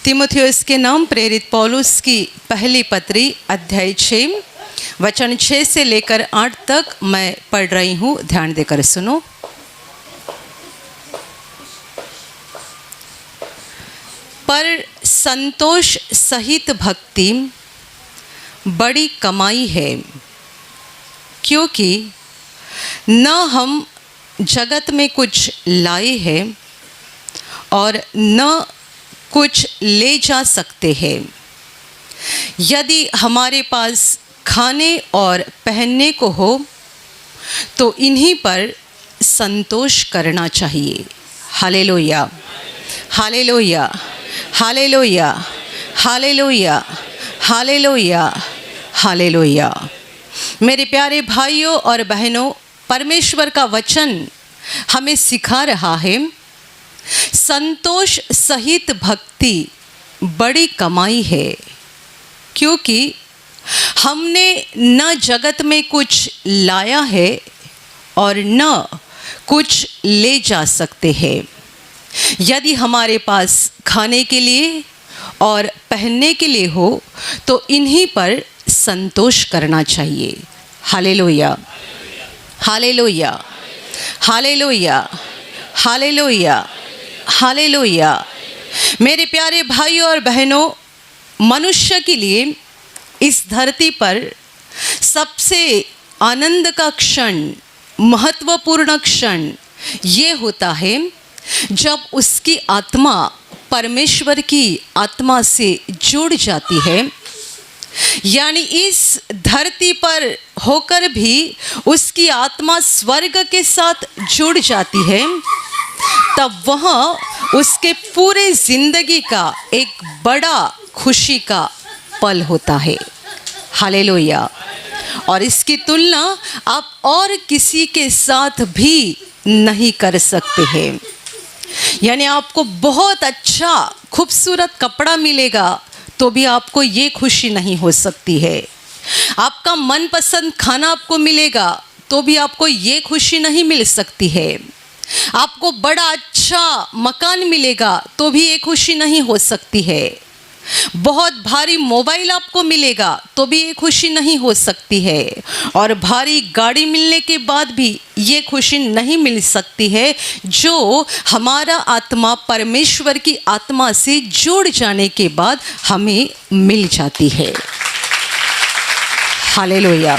तीमुथियुस के नाम प्रेरित पौलुस की पहली पत्री अध्याय 6 वचन 6 से लेकर 8 तक मैं पढ़ रही हूँ। ध्यान देकर सुनो। पर संतोष सहित भक्ति बड़ी कमाई है, क्योंकि न हम जगत में कुछ लाए हैं और न कुछ ले जा सकते हैं। यदि हमारे पास खाने और पहनने को हो तो इन्हीं पर संतोष करना चाहिए। Hallelujah, hallelujah, hallelujah, hallelujah, hallelujah, hallelujah. मेरे प्यारे भाइयों और बहनों, परमेश्वर का वचन हमें सिखा रहा है, संतोष सहित भक्ति बड़ी कमाई है, क्योंकि हमने न जगत में कुछ लाया है और न कुछ ले जा सकते हैं। यदि हमारे पास खाने के लिए और पहनने के लिए हो तो इन्हीं पर संतोष करना चाहिए। Hallelujah, hallelujah, hallelujah, hallelujah, hallelujah. मेरे प्यारे भाइयों और बहनों, मनुष्य के लिए इस धरती पर सबसे आनंद का क्षण, महत्वपूर्ण क्षण ये होता है जब उसकी आत्मा परमेश्वर की आत्मा से जुड़ जाती है। यानी इस धरती पर होकर भी उसकी आत्मा स्वर्ग के साथ जुड़ जाती है, तब वह उसके पूरे जिंदगी का एक बड़ा खुशी का पल होता है। हालेलुया। और इसकी तुलना आप और किसी के साथ भी नहीं कर सकते हैं। यानी आपको बहुत अच्छा खूबसूरत कपड़ा मिलेगा तो भी आपको ये खुशी नहीं हो सकती है। आपका मनपसंद खाना आपको मिलेगा तो भी आपको ये खुशी नहीं मिल सकती है। आपको बड़ा अच्छा मकान मिलेगा तो भी ये खुशी नहीं हो सकती है। बहुत भारी मोबाइल आपको मिलेगा तो भी ये खुशी नहीं हो सकती है। और भारी गाड़ी मिलने के बाद भी ये खुशी नहीं मिल सकती है जो हमारा आत्मा परमेश्वर की आत्मा से जुड़ जाने के बाद हमें मिल जाती है। Hallelujah,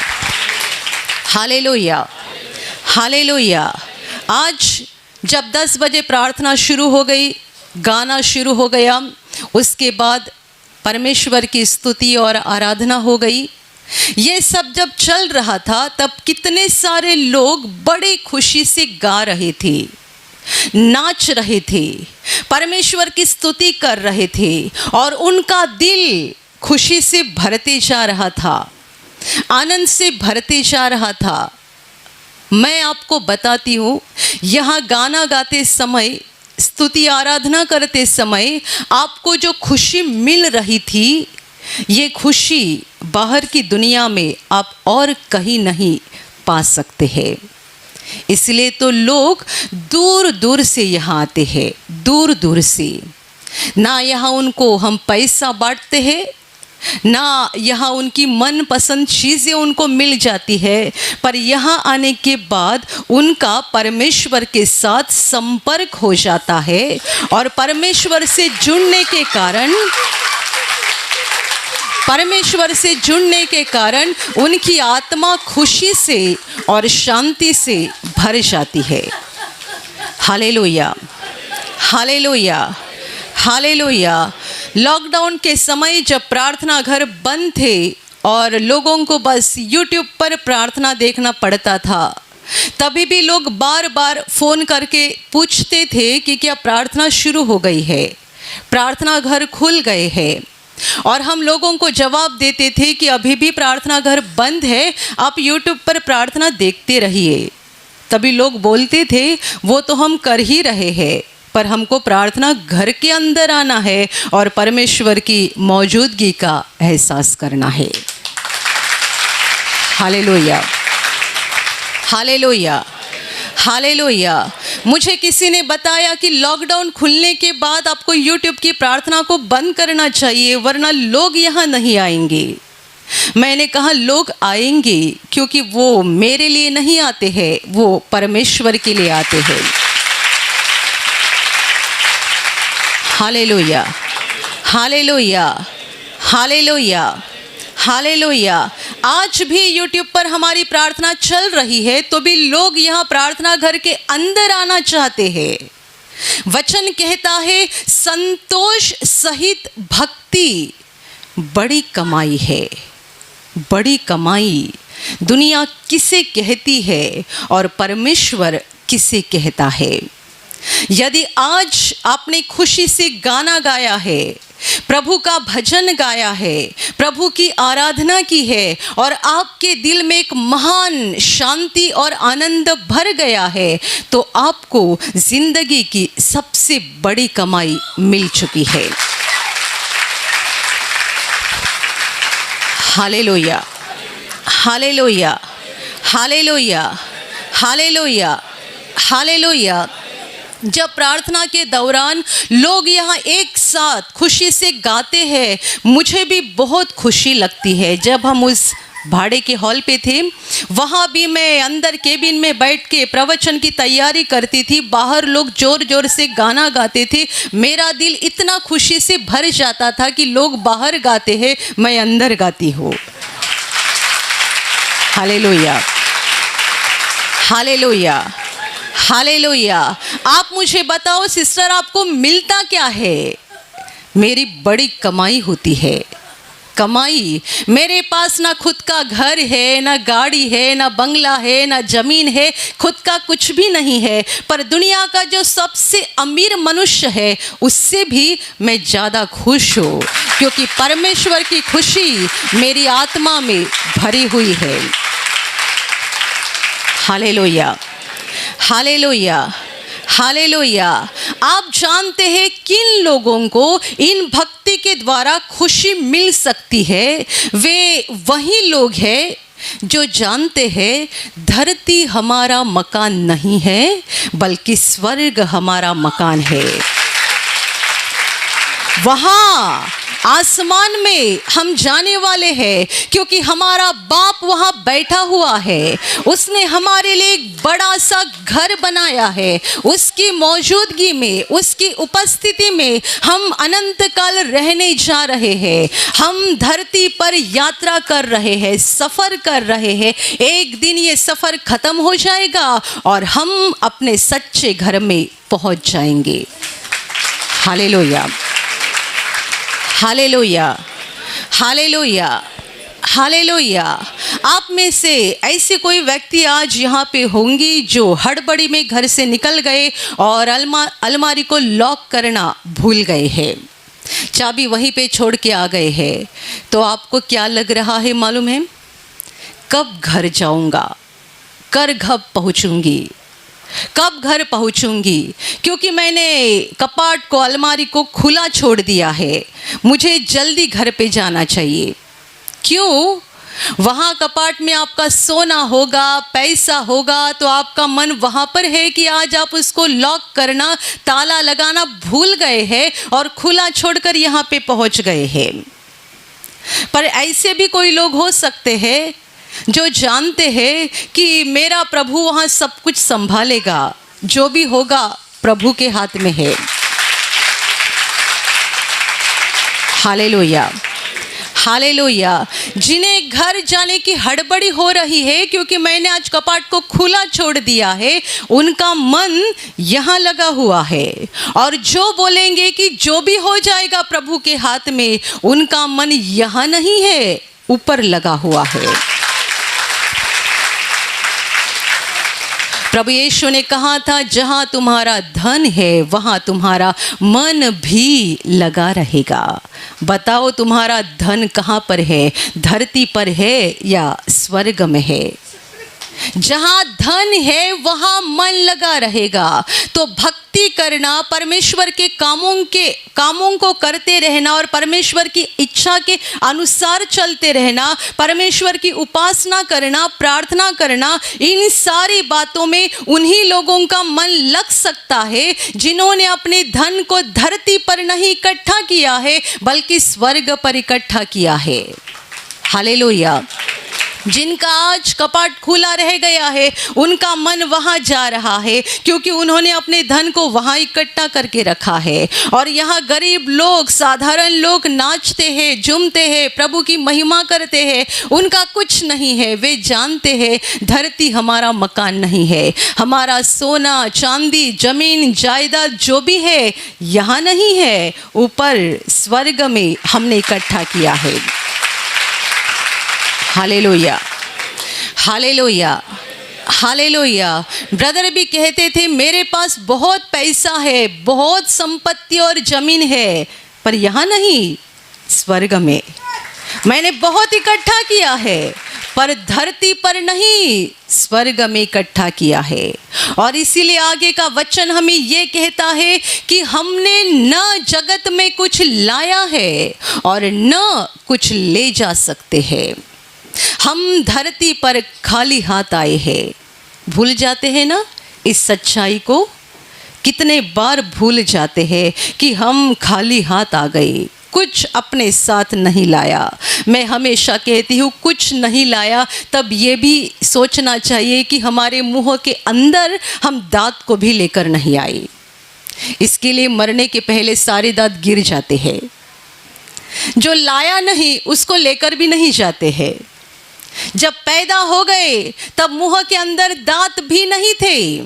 hallelujah, hallelujah. आज जब 10 बजे प्रार्थना शुरू हो गई, गाना शुरू हो गया, उसके बाद परमेश्वर की स्तुति और आराधना हो गई, ये सब जब चल रहा था तब कितने सारे लोग बड़ी खुशी से गा रहे थे, नाच रहे थे, परमेश्वर की स्तुति कर रहे थे और उनका दिल खुशी से भरते जा रहा था, आनंद से भरते जा रहा था। मैं आपको बताती हूँ, यहाँ गाना गाते समय, स्तुति आराधना करते समय आपको जो खुशी मिल रही थी, ये खुशी बाहर की दुनिया में आप और कहीं नहीं पा सकते हैं। इसलिए तो लोग दूर दूर से यहाँ आते हैं, दूर दूर से। ना यहाँ उनको हम पैसा बांटते हैं, ना यहाँ उनकी मनपसंद चीज़ें उनको मिल जाती है, पर यहाँ आने के बाद उनका परमेश्वर के साथ संपर्क हो जाता है और परमेश्वर से जुड़ने के कारण उनकी आत्मा खुशी से और शांति से भर जाती है। Hallelujah, hallelujah, hallelujah. लॉकडाउन के समय जब प्रार्थना घर बंद थे और लोगों को बस यूट्यूब पर प्रार्थना देखना पड़ता था, तभी भी लोग बार बार फ़ोन करके पूछते थे कि क्या प्रार्थना शुरू हो गई है, प्रार्थना घर खुल गए हैं। और हम लोगों को जवाब देते थे कि अभी भी प्रार्थना घर बंद है, आप यूट्यूब पर प्रार्थना देखते रहिए। तभी लोग बोलते थे वो तो हम कर ही रहे हैं, पर हमको प्रार्थना घर के अंदर आना है और परमेश्वर की मौजूदगी का एहसास करना है। Hallelujah, hallelujah, hallelujah. मुझे किसी ने बताया कि लॉकडाउन खुलने के बाद आपको यूट्यूब की प्रार्थना को बंद करना चाहिए वरना लोग यहाँ नहीं आएंगे। मैंने कहा लोग आएंगे क्योंकि वो मेरे लिए नहीं आते हैं, वो परमेश्वर के लिए आते हैं। Hallelujah, hallelujah, hallelujah, hallelujah. आज भी यूट्यूब पर हमारी प्रार्थना चल रही है तो भी लोग यहाँ प्रार्थना घर के अंदर आना चाहते हैं। वचन कहता है संतोष सहित भक्ति बड़ी कमाई है। बड़ी कमाई दुनिया किसे कहती है और परमेश्वर किसे कहता है। यदि आज आपने खुशी से गाना गाया है, प्रभु का भजन गाया है, प्रभु की आराधना की है और आपके दिल में एक महान शांति और आनंद भर गया है तो आपको जिंदगी की सबसे बड़ी कमाई मिल चुकी है। Hallelujah, hallelujah, hallelujah, hallelujah, hallelujah. जब प्रार्थना के दौरान लोग यहाँ एक साथ खुशी से गाते हैं, मुझे भी बहुत खुशी लगती है। जब हम उस भाड़े के हॉल पे थे, वहाँ भी मैं अंदर केबिन में बैठ के प्रवचन की तैयारी करती थी। बाहर लोग जोर जोर से गाना गाते थे। मेरा दिल इतना खुशी से भर जाता था कि लोग बाहर गाते हैं, मैं अंदर गाती हूँ। Hallelujah, hallelujah, hallelujah. आप मुझे बताओ सिस्टर, आपको मिलता क्या है? मेरी बड़ी कमाई होती है। कमाई, मेरे पास ना खुद का घर है, ना गाड़ी है, ना बंगला है, ना जमीन है, खुद का कुछ भी नहीं है। पर दुनिया का जो सबसे अमीर मनुष्य है उससे भी मैं ज़्यादा खुश हूँ क्योंकि परमेश्वर की खुशी मेरी आत्मा में भरी हुई है। Hallelujah, hallelujah, hallelujah. आप जानते हैं किन लोगों को इन भक्ति के द्वारा खुशी मिल सकती है? वे वही लोग हैं जो जानते हैं धरती हमारा मकान नहीं है बल्कि स्वर्ग हमारा मकान है। वहाँ आसमान में हम जाने वाले हैं क्योंकि हमारा बाप वहाँ बैठा हुआ है। उसने हमारे लिए एक बड़ा सा घर बनाया है। उसकी मौजूदगी में, उसकी उपस्थिति में हम अनंत काल रहने जा रहे हैं। हम धरती पर यात्रा कर रहे हैं, सफ़र कर रहे हैं। एक दिन ये सफ़र ख़त्म हो जाएगा और हम अपने सच्चे घर में पहुँच जाएंगे। Hallelujah, hallelujah, hallelujah, hallelujah. आप में से ऐसे कोई व्यक्ति आज यहाँ पे होंगी जो हड़बड़ी में घर से निकल गए और अलमारी को लॉक करना भूल गए हैं, चाबी वहीं पे छोड़ के आ गए हैं। तो आपको क्या लग रहा है मालूम है? कब घर जाऊँगा, कब पहुँचूँगी, कब घर पहुंचूंगी? क्योंकि मैंने कपाट को, अलमारी को खुला छोड़ दिया है। मुझे जल्दी घर पे जाना चाहिए। क्यों? वहाँ कपाट में आपका सोना होगा, पैसा होगा, तो आपका मन वहाँ पर है कि आज आप उसको लॉक करना, ताला लगाना भूल गए हैं और खुला छोड़कर यहाँ पे पहुँच गए हैं। पर ऐसे भी कोई लोग हो सकते हैं जो जानते हैं कि मेरा प्रभु वहाँ सब कुछ संभालेगा, जो भी होगा प्रभु के हाथ में है। Hallelujah, hallelujah. जिन्हें घर जाने की हड़बड़ी हो रही है क्योंकि मैंने आज कपाट को खुला छोड़ दिया है, उनका मन यहाँ लगा हुआ है। और जो बोलेंगे कि जो भी हो जाएगा प्रभु के हाथ में, उनका मन यहाँ नहीं है, ऊपर लगा हुआ है। प्रभु यीशु ने कहा था जहाँ तुम्हारा धन है वहाँ तुम्हारा मन भी लगा रहेगा। बताओ तुम्हारा धन कहाँ पर है? धरती पर है या स्वर्ग में है? जहाँ धन है वहाँ मन लगा रहेगा। तो भक्ति भक्ति करना, परमेश्वर के कामों को करते रहना और परमेश्वर की इच्छा के अनुसार चलते रहना, परमेश्वर की उपासना करना, प्रार्थना करना, इन सारी बातों में उन्हीं लोगों का मन लग सकता है जिन्होंने अपने धन को धरती पर नहीं इकट्ठा किया है बल्कि स्वर्ग पर इकट्ठा किया है। हालेलुया। जिनका आज कपाट खुला रह गया है उनका मन वहाँ जा रहा है क्योंकि उन्होंने अपने धन को वहाँ इकट्ठा करके रखा है। और यहाँ गरीब लोग, साधारण लोग नाचते हैं, झूमते हैं, प्रभु की महिमा करते हैं, उनका कुछ नहीं है। वे जानते हैं धरती हमारा मकान नहीं है, हमारा सोना चांदी जमीन जायदाद जो भी है यहाँ नहीं है, ऊपर स्वर्ग में हमने इकट्ठा किया है। Hallelujah, hallelujah, hallelujah. ब्रदर भी कहते थे मेरे पास बहुत पैसा है, बहुत संपत्ति और जमीन है, पर यहाँ नहीं, स्वर्ग में मैंने बहुत इकट्ठा किया है, पर धरती पर नहीं, स्वर्ग में इकट्ठा किया है। और इसीलिए आगे का वचन हमें ये कहता है कि हमने न जगत में कुछ लाया है और न कुछ ले जा सकते हैं। हम धरती पर खाली हाथ आए हैं। भूल जाते हैं ना इस सच्चाई को, कितने बार भूल जाते हैं कि हम खाली हाथ आ गए, कुछ अपने साथ नहीं लाया। मैं हमेशा कहती हूँ कुछ नहीं लाया, तब ये भी सोचना चाहिए कि हमारे मुंह के अंदर हम दांत को भी लेकर नहीं आए। इसके लिए मरने के पहले सारे दांत गिर जाते हैं। जो लाया नहीं उसको लेकर भी नहीं जाते हैं। जब पैदा हो गए तब मुंह के अंदर दांत भी नहीं थे,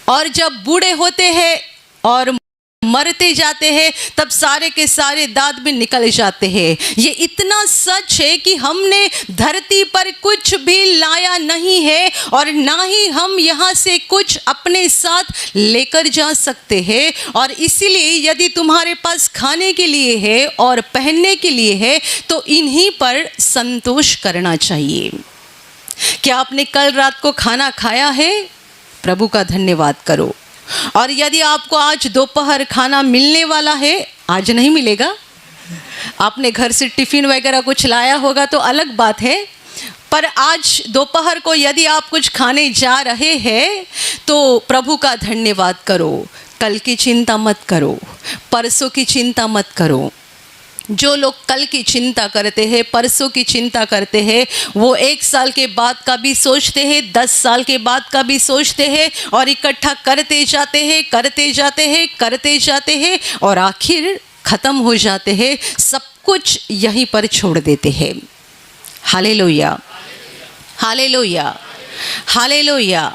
और जब बूढ़े होते हैं और मरते जाते हैं तब सारे के सारे दांत भी निकल जाते हैं। ये इतना सच है कि हमने धरती पर कुछ भी लाया नहीं है और ना ही हम यहाँ से कुछ अपने साथ लेकर जा सकते हैं। और इसीलिए यदि तुम्हारे पास खाने के लिए है और पहनने के लिए है तो इन्हीं पर संतोष करना चाहिए। क्या आपने कल रात को खाना खाया है? प्रभु का धन्यवाद करो। और यदि आपको आज दोपहर खाना मिलने वाला है, आज नहीं मिलेगा, आपने घर से टिफ़िन वगैरह कुछ लाया होगा तो अलग बात है, पर आज दोपहर को यदि आप कुछ खाने जा रहे हैं तो प्रभु का धन्यवाद करो। कल की चिंता मत करो, परसों की चिंता मत करो। जो लोग कल की चिंता करते हैं, परसों की चिंता करते हैं, वो 1 साल के बाद का भी सोचते हैं, 10 साल के बाद का भी सोचते हैं और इकट्ठा करते जाते हैं, करते जाते हैं, करते जाते हैं और आखिर ख़त्म हो जाते हैं, सब कुछ यहीं पर छोड़ देते हैं। Hallelujah, hallelujah, hallelujah,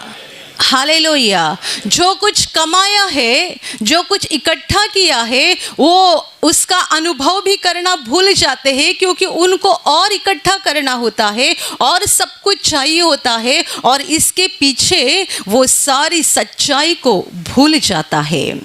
hallelujah. जो कुछ कमाया है, जो कुछ इकट्ठा किया है, वो उसका अनुभव भी करना भूल जाते हैं क्योंकि उनको और इकट्ठा करना होता है और सब कुछ चाहिए होता है और इसके पीछे वो सारी सच्चाई को भूल जाता है।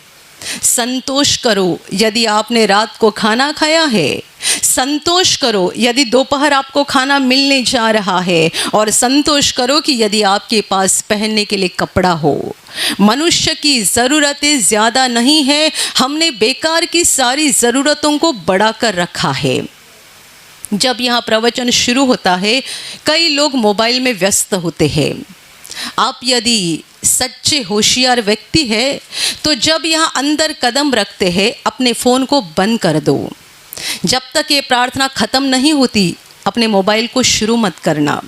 संतोष करो यदि आपने रात को खाना खाया है, संतोष करो यदि दोपहर आपको खाना मिलने जा रहा है, और संतोष करो कि यदि आपके पास पहनने के लिए कपड़ा हो। मनुष्य की ज़रूरतें ज़्यादा नहीं है, हमने बेकार की सारी ज़रूरतों को बढ़ा कर रखा है। जब यहाँ प्रवचन शुरू होता है कई लोग मोबाइल में व्यस्त होते हैं। आप यदि सच्चे होशियार व्यक्ति है तो जब यहाँ अंदर कदम रखते हैं अपने फ़ोन को बंद कर दो। जब तक ये प्रार्थना ख़त्म नहीं होती अपने मोबाइल को शुरू मत करना,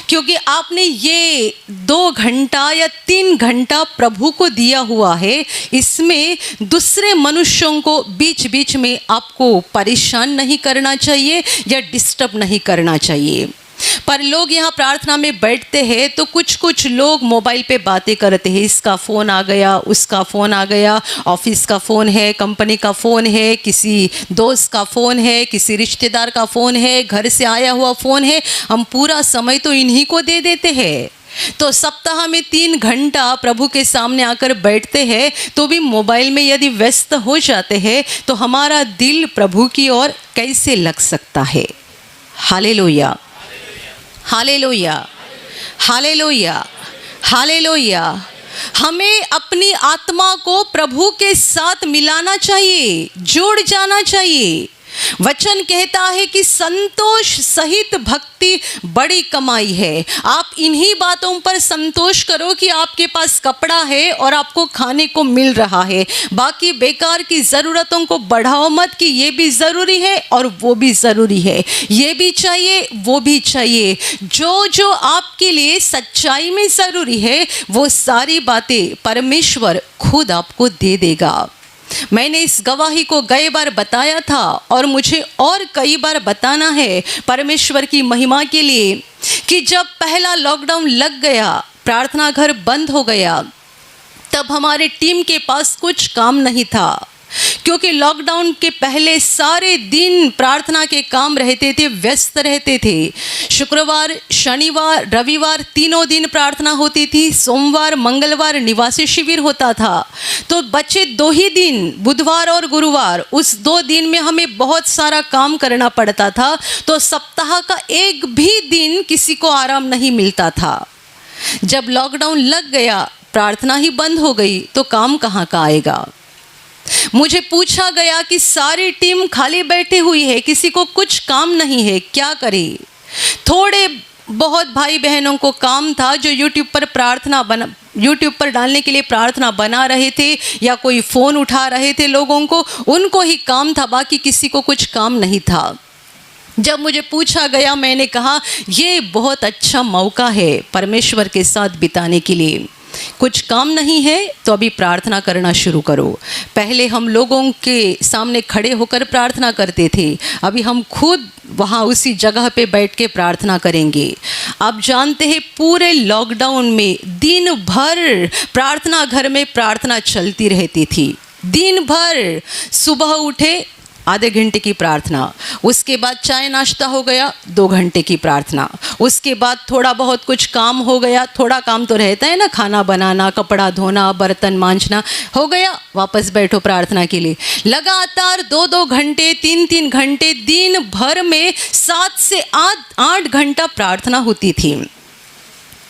क्योंकि आपने ये 2 घंटा या 3 घंटा प्रभु को दिया हुआ है। इसमें दूसरे मनुष्यों को बीच बीच में आपको परेशान नहीं करना चाहिए या डिस्टर्ब नहीं करना चाहिए। पर लोग यहाँ प्रार्थना में बैठते हैं तो कुछ लोग मोबाइल पे बातें करते हैं, इसका फ़ोन आ गया, उसका फ़ोन आ गया, ऑफिस का फ़ोन है, कंपनी का फ़ोन है, किसी दोस्त का फ़ोन है, किसी रिश्तेदार का फ़ोन है, घर से आया हुआ फ़ोन है। हम पूरा समय तो इन्हीं को दे देते हैं। तो सप्ताह में 3 घंटा प्रभु के सामने आकर बैठते हैं तो भी मोबाइल में यदि व्यस्त हो जाते हैं तो हमारा दिल प्रभु की ओर कैसे लग सकता है? Hallelujah, hallelujah, hallelujah, hallelujah. हमें अपनी आत्मा को प्रभु के साथ मिलाना चाहिए, जुड़ जाना चाहिए। वचन कहता है कि संतोष सहित भक्ति बड़ी कमाई है। आप इन्हीं बातों पर संतोष करो कि आपके पास कपड़ा है और आपको खाने को मिल रहा है। बाकी बेकार की ज़रूरतों को बढ़ाओ मत कि ये भी ज़रूरी है और वो भी ज़रूरी है, ये भी चाहिए वो भी चाहिए। जो जो आपके लिए सच्चाई में ज़रूरी है वो सारी बातें परमेश्वर खुद आपको दे देगा। मैंने इस गवाही को कई बार बताया था और मुझे और कई बार बताना है परमेश्वर की महिमा के लिए कि जब पहला लॉकडाउन लग गया, प्रार्थना घर बंद हो गया, तब हमारे टीम के पास कुछ काम नहीं था, क्योंकि लॉकडाउन के पहले सारे दिन प्रार्थना के काम रहते थे, व्यस्त रहते थे। शुक्रवार, शनिवार, रविवार तीनों दिन प्रार्थना होती थी। सोमवार, मंगलवार निवासी शिविर होता था। तो बचे 2 ही दिन, बुधवार और गुरुवार, उस 2 दिन में हमें बहुत सारा काम करना पड़ता था। तो सप्ताह का एक भी दिन किसी को आराम नहीं मिलता था। जब लॉकडाउन लग गया, प्रार्थना ही बंद हो गई, तो काम कहाँ का आएगा। मुझे पूछा गया कि सारी टीम खाली बैठी हुई है, किसी को कुछ काम नहीं है, क्या करे। थोड़े बहुत भाई बहनों को काम था जो यूट्यूब पर डालने के लिए प्रार्थना बना रहे थे या कोई फ़ोन उठा रहे थे लोगों को, उनको ही काम था, बाकी किसी को कुछ काम नहीं था। जब मुझे पूछा गया, मैंने कहा ये बहुत अच्छा मौका है परमेश्वर के साथ बिताने के लिए। कुछ काम नहीं है तो अभी प्रार्थना करना शुरू करो। पहले हम लोगों के सामने खड़े होकर प्रार्थना करते थे, अभी हम खुद वहाँ उसी जगह पे बैठ के प्रार्थना करेंगे। आप जानते हैं पूरे लॉकडाउन में दिन भर प्रार्थना घर में प्रार्थना चलती रहती थी। दिन भर सुबह उठे आधे घंटे की प्रार्थना, उसके बाद चाय नाश्ता हो गया 2 घंटे की प्रार्थना, उसके बाद थोड़ा बहुत कुछ काम हो गया, थोड़ा काम तो रहता है ना, खाना बनाना, कपड़ा धोना, बर्तन मांजना, हो गया, वापस बैठो प्रार्थना के लिए। लगातार 2-2 घंटे, 3-3 घंटे, दिन भर में 7 से 8 घंटा प्रार्थना होती थी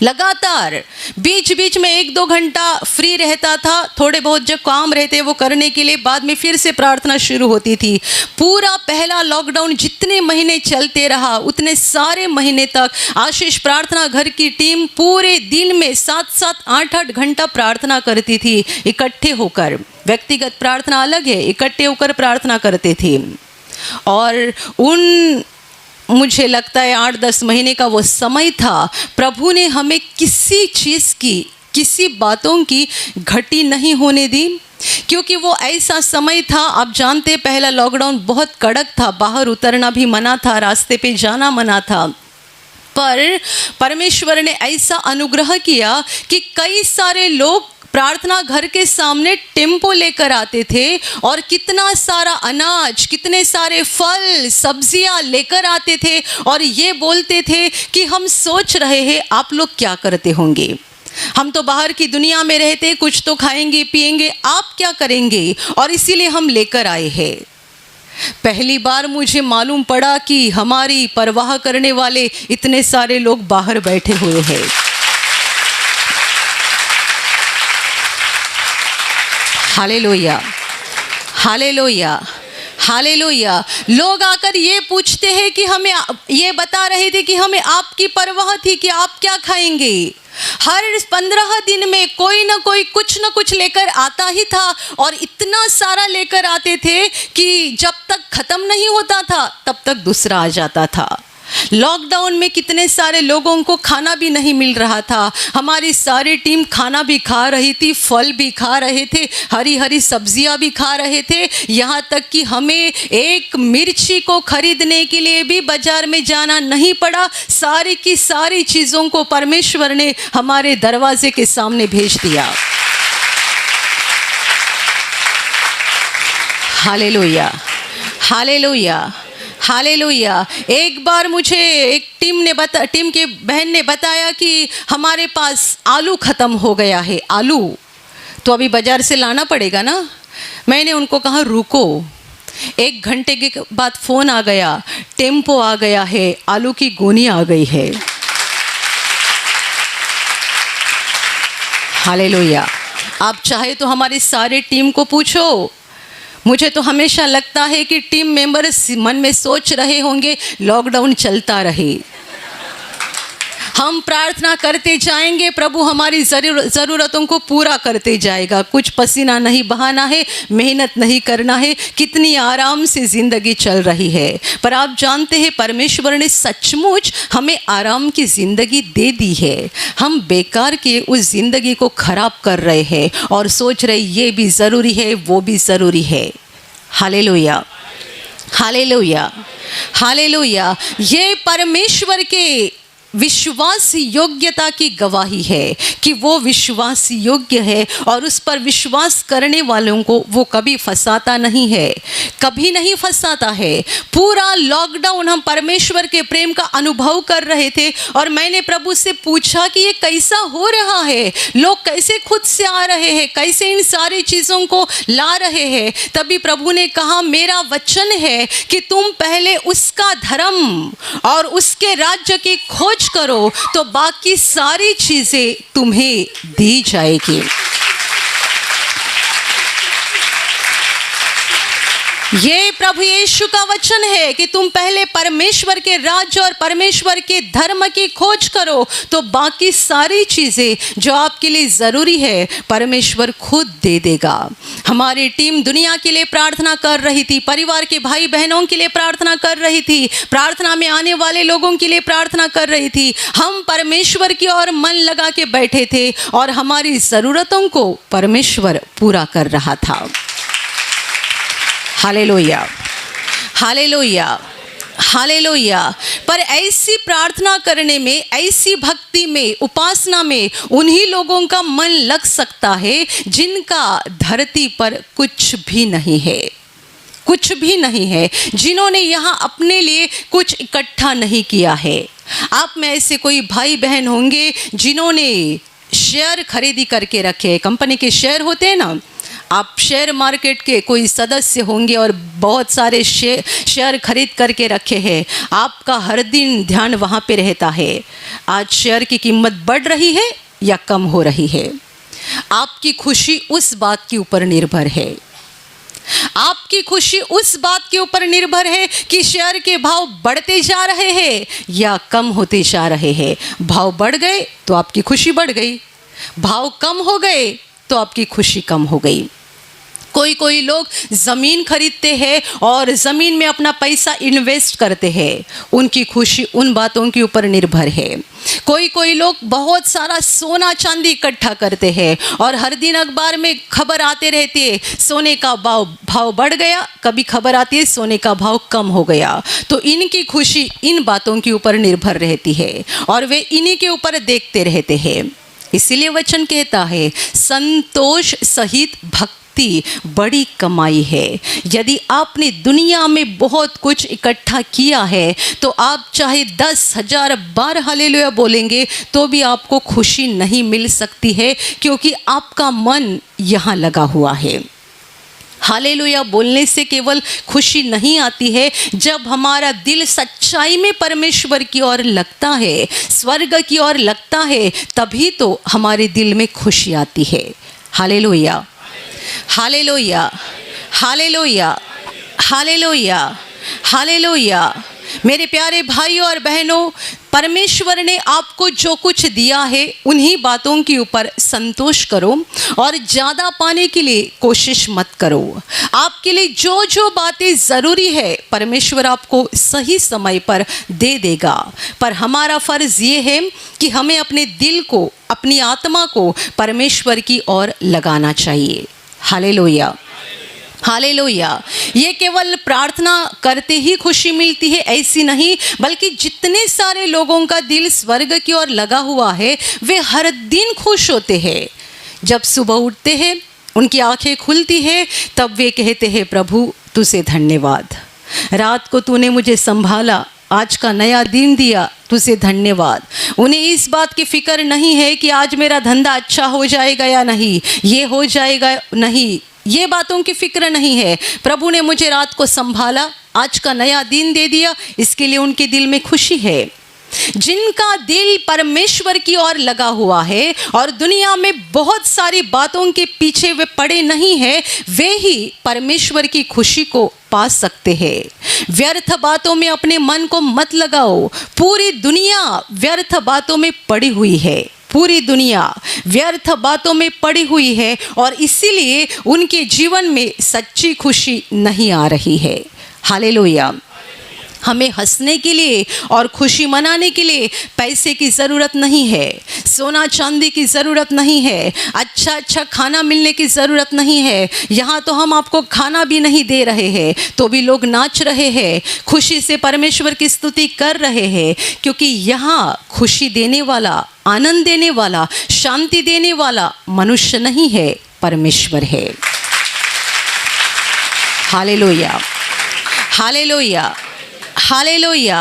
लगातार। बीच बीच में 1-2 घंटा फ्री रहता था, थोड़े बहुत जो काम रहते वो करने के लिए, बाद में फिर से प्रार्थना शुरू होती थी। पूरा पहला लॉकडाउन जितने महीने चलते रहा, उतने सारे महीने तक आशीष प्रार्थना घर की टीम पूरे दिन में 7-7, 8-8 घंटा प्रार्थना करती थी इकट्ठे होकर। व्यक्तिगत प्रार्थना अलग है, इकट्ठे होकर प्रार्थना करते थे। और मुझे लगता है 8-10 महीने का वो समय था, प्रभु ने हमें किसी चीज़ की, किसी बातों की घटी नहीं होने दी, क्योंकि वो ऐसा समय था, आप जानते पहला लॉकडाउन बहुत कड़क था, बाहर उतरना भी मना था, रास्ते पे जाना मना था। पर परमेश्वर ने ऐसा अनुग्रह किया कि कई सारे लोग प्रार्थना घर के सामने टेम्पो लेकर आते थे और कितना सारा अनाज, कितने सारे फल सब्जियां लेकर आते थे और ये बोलते थे कि हम सोच रहे हैं आप लोग क्या करते होंगे, हम तो बाहर की दुनिया में रहते, कुछ तो खाएंगे पिएंगे, आप क्या करेंगे, और इसीलिए हम लेकर आए हैं। पहली बार मुझे मालूम पड़ा कि हमारी परवाह करने वाले इतने सारे लोग बाहर बैठे हुए हैं। Hallelujah, hallelujah, hallelujah. लोग आकर ये पूछते हैं कि हमें, ये बता रहे थे कि हमें आपकी परवाह थी कि आप क्या खाएंगे। हर 15 दिन में कोई ना कोई कुछ ना कुछ लेकर आता ही था और इतना सारा लेकर आते थे कि जब तक ख़त्म नहीं होता था तब तक दूसरा आ जाता था। लॉकडाउन में कितने सारे लोगों को खाना भी नहीं मिल रहा था। हमारी सारी टीम खाना भी खा रही थी, फल भी खा रहे थे, हरी हरी सब्जियां भी खा रहे थे, यहाँ तक कि हमें एक मिर्ची को खरीदने के लिए भी बाजार में जाना नहीं पड़ा। सारी की सारी चीज़ों को परमेश्वर ने हमारे दरवाजे के सामने भेज दिया। Hallelujah, hallelujah, hallelujah. एक बार मुझे एक टीम के बहन ने बताया कि हमारे पास आलू ख़त्म हो गया है, आलू तो अभी बाज़ार से लाना पड़ेगा ना। मैंने उनको कहा रुको, 1 घंटे के बाद फ़ोन आ गया, टेम्पो आ गया है, आलू की गोनी आ गई है। हालेलुया। आप चाहे तो हमारी सारे टीम को पूछो। मुझे तो हमेशा लगता है कि टीम मेंबर्स मन में सोच रहे होंगे लॉकडाउन चलता रहे, हम प्रार्थना करते जाएंगे, प्रभु हमारी ज़रूरतों को पूरा करते जाएगा। कुछ पसीना नहीं बहाना है, मेहनत नहीं करना है, कितनी आराम से ज़िंदगी चल रही है। पर आप जानते हैं परमेश्वर ने सचमुच हमें आराम की ज़िंदगी दे दी है। हम बेकार के उस ज़िंदगी को ख़राब कर रहे हैं और सोच रहे ये भी ज़रूरी है वो भी ज़रूरी है। Hallelujah, hallelujah, hallelujah. ये परमेश्वर के विश्वास योग्यता की गवाही है कि वो विश्वास योग्य है और उस पर विश्वास करने वालों को वो कभी फंसाता नहीं है, कभी नहीं फंसाता है। पूरा लॉकडाउन हम परमेश्वर के प्रेम का अनुभव कर रहे थे और मैंने प्रभु से पूछा कि ये कैसा हो रहा है, लोग कैसे खुद से आ रहे हैं, कैसे इन सारी चीज़ों को ला रहे हैं। तभी प्रभु ने कहा मेरा वचन है कि तुम पहले उसका धर्म और उसके राज्य की खोज करो तो बाकी सारी चीजें तुम्हें दी जाएगी। ये प्रभु यीशु का वचन है कि तुम पहले परमेश्वर के राज्य और परमेश्वर के धर्म की खोज करो तो बाकी सारी चीज़ें जो आपके लिए ज़रूरी है परमेश्वर खुद दे देगा। हमारी टीम दुनिया के लिए प्रार्थना कर रही थी, परिवार के भाई बहनों के लिए प्रार्थना कर रही थी, प्रार्थना में आने वाले लोगों के लिए प्रार्थना कर रही थी। हम परमेश्वर की ओर मन लगा के बैठे थे और हमारी ज़रूरतों को परमेश्वर पूरा कर रहा था। Hallelujah, hallelujah, hallelujah. पर ऐसी प्रार्थना करने में, ऐसी भक्ति में, उपासना में उन्हीं लोगों का मन लग सकता है जिनका धरती पर कुछ भी नहीं है, कुछ भी नहीं है, जिन्होंने यहाँ अपने लिए कुछ इकट्ठा नहीं किया है। आप में ऐसे कोई भाई बहन होंगे जिन्होंने शेयर खरीदी करके रखे, कंपनी के शेयर होते हैं ना, आप शेयर मार्केट के कोई सदस्य होंगे और बहुत सारे शेयर खरीद करके रखे हैं। आपका हर दिन ध्यान वहाँ पे रहता है, आज शेयर की कीमत बढ़ रही है या कम हो रही है। आपकी खुशी उस बात के ऊपर निर्भर है, आपकी खुशी उस बात के ऊपर निर्भर है कि शेयर के भाव बढ़ते जा रहे हैं या कम होते जा रहे हैं। भाव बढ़ गए तो आपकी खुशी बढ़ गई, भाव कम हो गए तो आपकी खुशी कम हो गई। कोई कोई लोग ज़मीन खरीदते हैं और ज़मीन में अपना पैसा इन्वेस्ट करते हैं, उनकी खुशी उन बातों के ऊपर निर्भर है। कोई कोई लोग बहुत सारा सोना चांदी इकट्ठा करते हैं और हर दिन अखबार में खबर आते रहती है सोने का भाव बढ़ गया, कभी खबर आती है सोने का भाव कम हो गया। तो इनकी खुशी इन बातों के ऊपर निर्भर रहती है और वे इन्हीं के ऊपर देखते रहते हैं। इसीलिए वचन कहता है संतोष सहित भक्ति बड़ी कमाई है। यदि आपने दुनिया में बहुत कुछ इकट्ठा किया है तो आप चाहे 10,000 बार हालेलुया बोलेंगे तो भी आपको खुशी नहीं मिल सकती है, क्योंकि आपका मन यहाँ लगा हुआ है। हालेलुया बोलने से केवल खुशी नहीं आती है, जब हमारा दिल सच्चाई में परमेश्वर की ओर लगता है, स्वर्ग की ओर लगता है, तभी तो हमारे दिल में खुशी आती है। Hallelujah, hallelujah, hallelujah, hallelujah, hallelujah. मेरे प्यारे भाइयों और बहनों, परमेश्वर ने आपको जो कुछ दिया है उन्हीं बातों के ऊपर संतोष करो और ज़्यादा पाने के लिए कोशिश मत करो। आपके लिए जो जो बातें ज़रूरी है परमेश्वर आपको सही समय पर दे देगा। पर हमारा फ़र्ज़ ये है कि हमें अपने दिल को, अपनी आत्मा को परमेश्वर की ओर लगाना चाहिए। Hallelujah, hallelujah. ये केवल प्रार्थना करते ही खुशी मिलती है ऐसी नहीं, बल्कि जितने सारे लोगों का दिल स्वर्ग की ओर लगा हुआ है वे हर दिन खुश होते हैं। जब सुबह उठते हैं, उनकी आंखें खुलती है, तब वे कहते हैं प्रभु तुझे धन्यवाद, रात को तूने मुझे संभाला, आज का नया दिन दिया, तुझे धन्यवाद। उन्हें इस बात की फिक्र नहीं है कि आज मेरा धंधा अच्छा हो जाएगा या नहीं, ये हो जाएगा नहीं, ये बातों की फिक्र नहीं है। प्रभु ने मुझे रात को संभाला, आज का नया दिन दे दिया, इसके लिए उनके दिल में खुशी है। जिनका दिल परमेश्वर की ओर लगा हुआ है और दुनिया में बहुत सारी बातों के पीछे वे पड़े नहीं हैं, वे ही परमेश्वर की खुशी को पा सकते हैं। व्यर्थ बातों में अपने मन को मत लगाओ। पूरी दुनिया व्यर्थ बातों में पड़ी हुई है, पूरी दुनिया व्यर्थ बातों में पड़ी हुई है और इसीलिए उनके जीवन में सच्ची खुशी नहीं आ रही है। हालेलुया। हमें हंसने के लिए और खुशी मनाने के लिए पैसे की ज़रूरत नहीं है, सोना चांदी की ज़रूरत नहीं है, अच्छा अच्छा खाना मिलने की ज़रूरत नहीं है। यहाँ तो हम आपको खाना भी नहीं दे रहे हैं तो भी लोग नाच रहे हैं, खुशी से परमेश्वर की स्तुति कर रहे हैं, क्योंकि यहाँ खुशी देने वाला, आनंद देने वाला, शांति देने वाला मनुष्य नहीं है, परमेश्वर है। Hallelujah, hallelujah, hallelujah,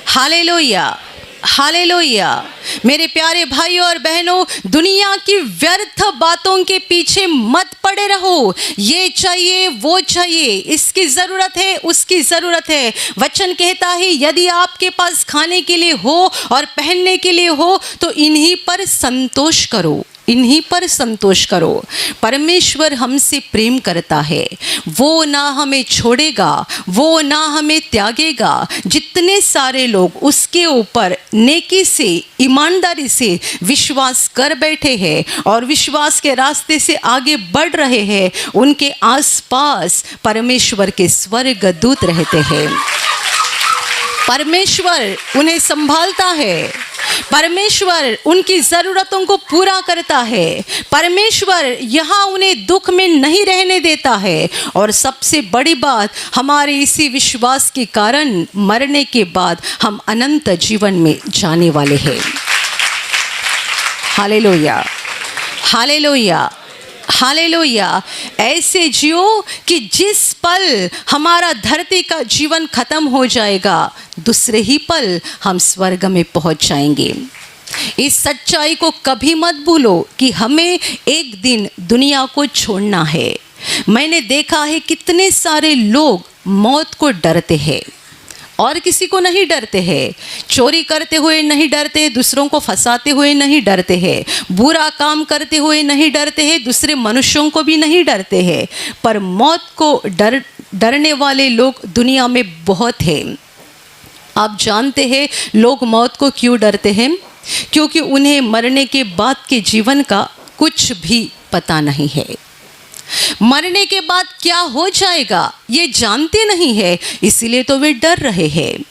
hallelujah, hallelujah. मेरे प्यारे भाइयों और बहनों, दुनिया की व्यर्थ बातों के पीछे मत पड़े रहो। ये चाहिए, वो चाहिए, इसकी ज़रूरत है, उसकी ज़रूरत है। वचन कहता है यदि आपके पास खाने के लिए हो और पहनने के लिए हो तो इन्हीं पर संतोष करो, इन्हीं पर संतोष करो। परमेश्वर हमसे प्रेम करता है, वो ना हमें छोड़ेगा, वो ना हमें त्यागेगा। जितने सारे लोग उसके ऊपर नेकी से, ईमानदारी से विश्वास कर बैठे हैं और विश्वास के रास्ते से आगे बढ़ रहे हैं, उनके आसपास परमेश्वर के स्वर्गदूत रहते हैं। परमेश्वर उन्हें संभालता है, परमेश्वर उनकी ज़रूरतों को पूरा करता है, परमेश्वर यहाँ उन्हें दुख में नहीं रहने देता है। और सबसे बड़ी बात, हमारे इसी विश्वास के कारण मरने के बाद हम अनंत जीवन में जाने वाले हैं। Hallelujah, hallelujah, hallelujah. ऐसे जियो कि जिस पल हमारा धरती का जीवन खत्म हो जाएगा, दूसरे ही पल हम स्वर्ग में पहुंच जाएंगे। इस सच्चाई को कभी मत भूलो कि हमें एक दिन दुनिया को छोड़ना है। मैंने देखा है कितने सारे लोग मौत को डरते हैं और किसी को नहीं डरते हैं। चोरी करते हुए नहीं डरते, दूसरों को फंसाते हुए नहीं डरते हैं, बुरा काम करते हुए नहीं डरते हैं, दूसरे मनुष्यों को भी नहीं डरते हैं। पर मौत को डरने वाले लोग दुनिया में बहुत हैं। आप जानते हैं लोग मौत को क्यों डरते हैं? क्योंकि उन्हें मरने के बाद के जीवन का कुछ भी पता नहीं है। मरने के बाद क्या हो जाएगा ये जानते नहीं है, इसीलिए तो वे डर रहे हैं।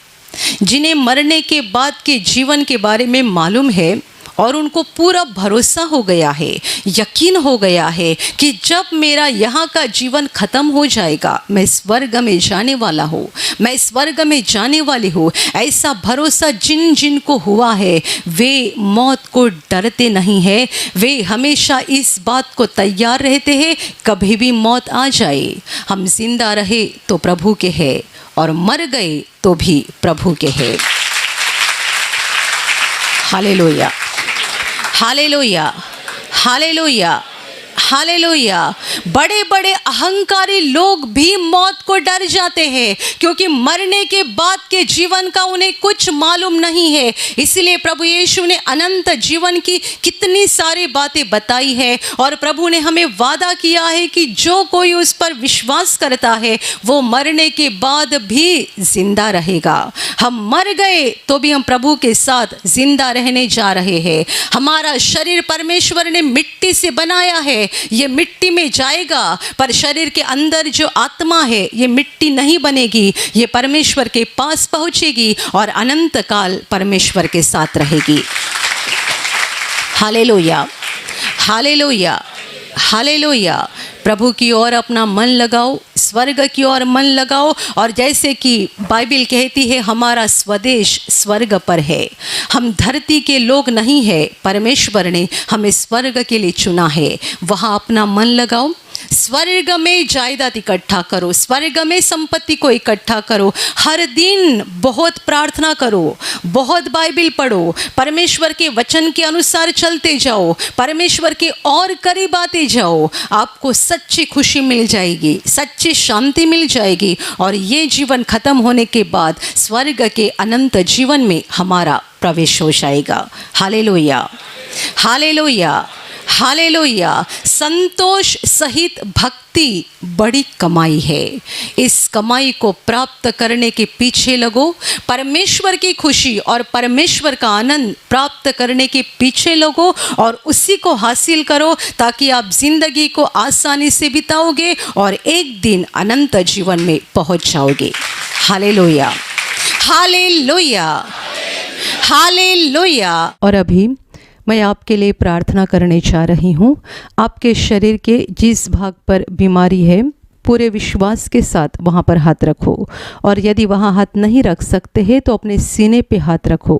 जिन्हें मरने के बाद के जीवन के बारे में मालूम है और उनको पूरा भरोसा हो गया है, यकीन हो गया है कि जब मेरा यहाँ का जीवन खत्म हो जाएगा, मैं स्वर्ग में जाने वाला हूँ, मैं स्वर्ग में जाने वाली हूँ, ऐसा भरोसा जिन जिन को हुआ है वे मौत को डरते नहीं है। वे हमेशा इस बात को तैयार रहते हैं, कभी भी मौत आ जाए, हम जिंदा रहे तो प्रभु के हैं और मर गए तो भी प्रभु के हैं। Hallelujah, hallelujah, hallelujah, hallelujah. बड़े बड़े अहंकारी लोग भी मौत को डर जाते हैं क्योंकि मरने के बाद के जीवन का उन्हें कुछ मालूम नहीं है। इसलिए प्रभु यीशु ने अनंत जीवन की कितनी सारी बातें बताई है और प्रभु ने हमें वादा किया है कि जो कोई उस पर विश्वास करता है वो मरने के बाद भी जिंदा रहेगा। हम मर गए तो भी हम प्रभु के साथ जिंदा रहने जा रहे हैं। हमारा शरीर परमेश्वर ने मिट्टी से बनाया है, ये मिट्टी में जाएगा, पर शरीर के अंदर जो आत्मा है ये मिट्टी नहीं बनेगी, ये परमेश्वर के पास पहुंचेगी और अनंत काल परमेश्वर के साथ रहेगी। Hallelujah, hallelujah, hallelujah. प्रभु की ओर अपना मन लगाओ, स्वर्ग की ओर मन लगाओ। और जैसे कि बाइबल कहती है हमारा स्वदेश स्वर्ग पर है, हम धरती के लोग नहीं है, परमेश्वर ने हमें स्वर्ग के लिए चुना है। वहाँ अपना मन लगाओ, स्वर्ग में जायदाद इकट्ठा करो, स्वर्ग में संपत्ति को इकट्ठा करो। हर दिन बहुत प्रार्थना करो, बहुत बाइबल पढ़ो, परमेश्वर के वचन के अनुसार चलते जाओ, परमेश्वर के और करीब आते जाओ। आपको सच्ची खुशी मिल जाएगी, सच्ची शांति मिल जाएगी और ये जीवन खत्म होने के बाद स्वर्ग के अनंत जीवन में हमारा प्रवेश हो जाएगा। Hallelujah, hallelujah, hallelujah. संतोष सहित भक्ति बड़ी कमाई है। इस कमाई को प्राप्त करने के पीछे लगो। परमेश्वर की खुशी और परमेश्वर का आनंद प्राप्त करने के पीछे लगो और उसी को हासिल करो, ताकि आप जिंदगी को आसानी से बिताओगे और एक दिन अनंत जीवन में पहुंच जाओगे। Hallelujah, hallelujah, hallelujah. और अभी मैं आपके लिए प्रार्थना करने जा रही हूँ। आपके शरीर के जिस भाग पर बीमारी है, पूरे विश्वास के साथ वहाँ पर हाथ रखो और यदि वहाँ हाथ नहीं रख सकते हैं तो अपने सीने पे हाथ रखो।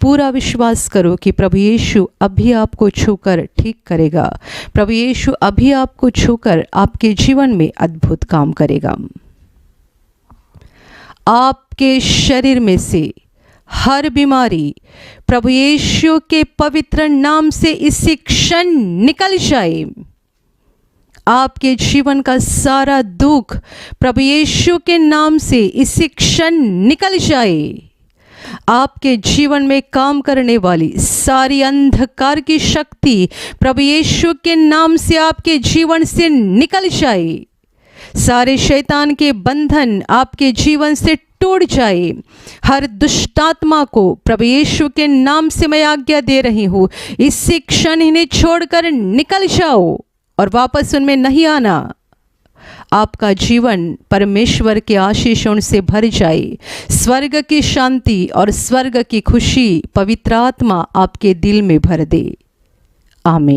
पूरा विश्वास करो कि प्रभु यीशु अभी आपको छूकर ठीक करेगा। प्रभु यीशु अभी आपको छूकर आपके जीवन में अद्भुत काम करेगा। आपके शरीर में से हर बीमारी प्रभु यीशु के पवित्र नाम से इसी क्षण निकल जाए। आपके जीवन का सारा दुख प्रभु यीशु के नाम से इसी क्षण निकल जाए। आपके जीवन में काम करने वाली सारी अंधकार की शक्ति प्रभु यीशु के नाम से आपके जीवन से निकल जाए। सारे शैतान के बंधन आपके जीवन से टूट जाए। हर दुष्टात्मा को प्रभु यीशु के नाम से मैं आज्ञा दे रही हूँ, इसी क्षण इन्हें छोड़कर निकल जाओ और वापस उनमें नहीं आना। आपका जीवन परमेश्वर के आशीषों से भर जाए। स्वर्ग की शांति और स्वर्ग की खुशी पवित्र आत्मा आपके दिल में भर दे। आमीन।